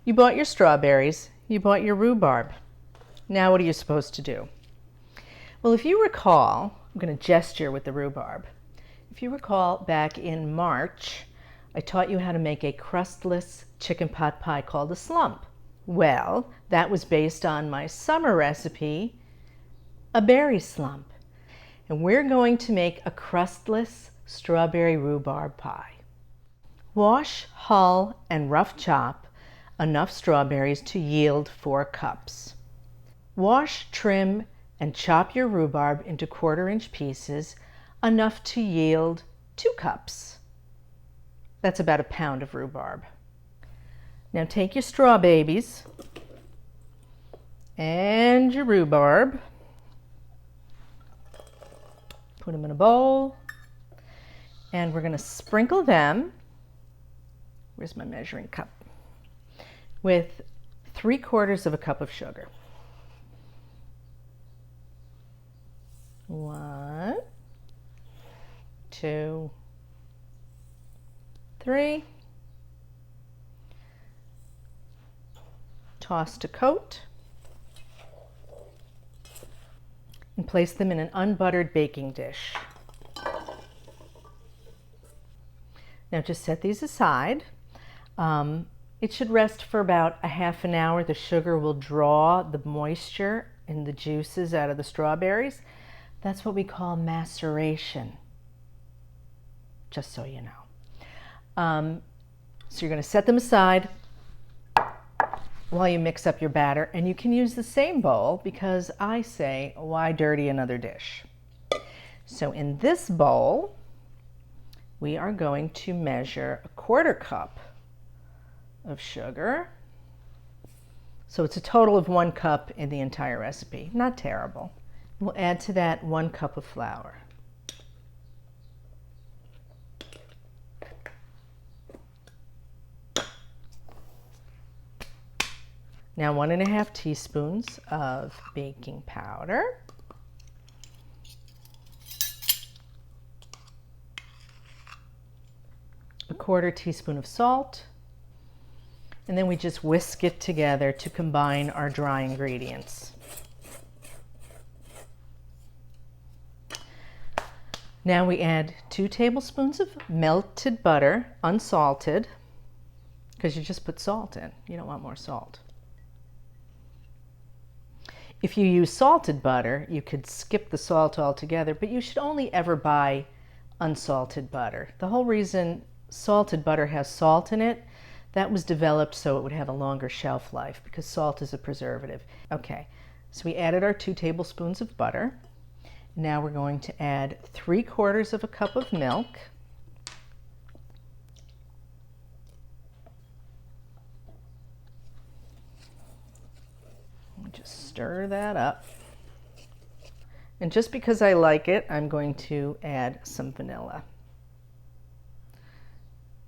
You bought your strawberries, you bought your rhubarb. Now what are you supposed to do? Well, if you recall, I'm going to gesture with the rhubarb. If you recall, back in March, I taught you how to make a crustless chicken pot pie called a slump. Well, that was based on my summer recipe, a berry slump. And we're going to make a crustless strawberry rhubarb pie. Wash, hull, and rough chop enough strawberries to yield 4 cups. Wash, trim, and chop your rhubarb into 1/4-inch pieces, enough to yield 2 cups. That's about 1 pound of rhubarb. Now take your straw babies and your rhubarb, put them in a bowl, and we're going to sprinkle them, where's my measuring cup, with 3/4 cup of sugar. 1, 2, 3. Toss to coat and place them in an unbuttered baking dish. Now just set these aside. It should rest for about a half an hour. The sugar will draw the moisture and the juices out of the strawberries. That's what we call maceration, just so you know. So you're going to set them aside while you mix up your batter, and you can use the same bowl because I say, why dirty another dish? So in this bowl, we are going to measure 1/4 cup of sugar. So it's a total of 1 cup in the entire recipe. Not terrible. We'll add to that 1 cup of flour. Now 1½ teaspoons of baking powder. A 1/4 teaspoon of salt. And then we just whisk it together to combine our dry ingredients. Now we add 2 tablespoons of melted butter, unsalted, because you just put salt in. You don't want more salt. If you use salted butter, you could skip the salt altogether, but you should only ever buy unsalted butter. The whole reason salted butter has salt in it, that was developed so it would have a longer shelf life because salt is a preservative. Okay, so we added our 2 tablespoons of butter. Now we're going to add 3/4 cup of milk. Just stir that up. And just because I like it, I'm going to add some vanilla.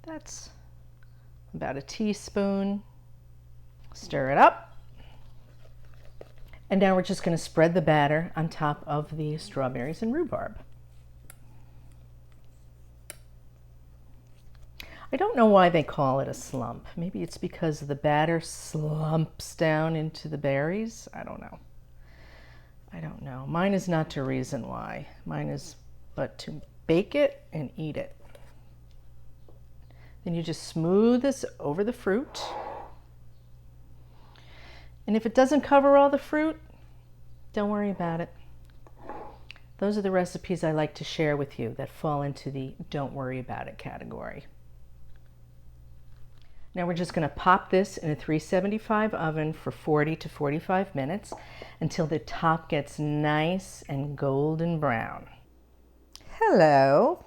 That's about a teaspoon. Stir it up. And now we're just going to spread the batter on top of the strawberries and rhubarb. I don't know why they call it a slump. Maybe it's because the batter slumps down into the berries. I don't know. I don't know. Mine is not to reason why. Mine is but to bake it and eat it. Then you just smooth this over the fruit. And if it doesn't cover all the fruit, don't worry about it. Those are the recipes I like to share with you that fall into the don't worry about it category. Now we're just going to pop this in a 375 oven for 40 to 45 minutes until the top gets nice and golden brown. Hello.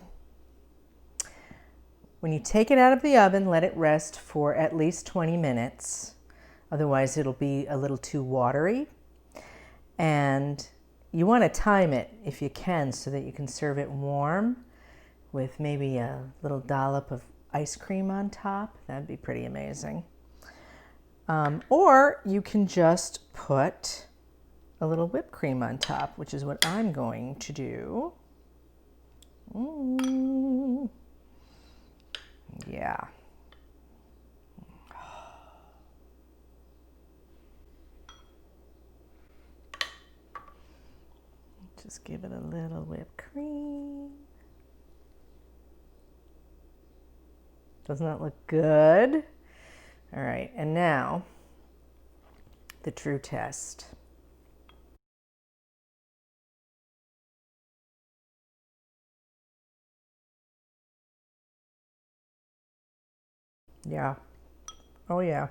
When you take it out of the oven, let it rest for at least 20 minutes. Otherwise, it'll be a little too watery. And you want to time it if you can so that you can serve it warm with maybe a little dollop of ice cream on top. That'd be pretty amazing. Or you can just put a little whipped cream on top, which is what I'm going to do. Yeah. Just give it a little whipped cream. Doesn't that look good? All right, and now the true test. Yeah. Oh, yeah.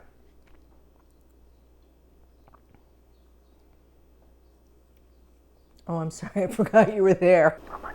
Oh, I'm sorry, I forgot you were there. Oh my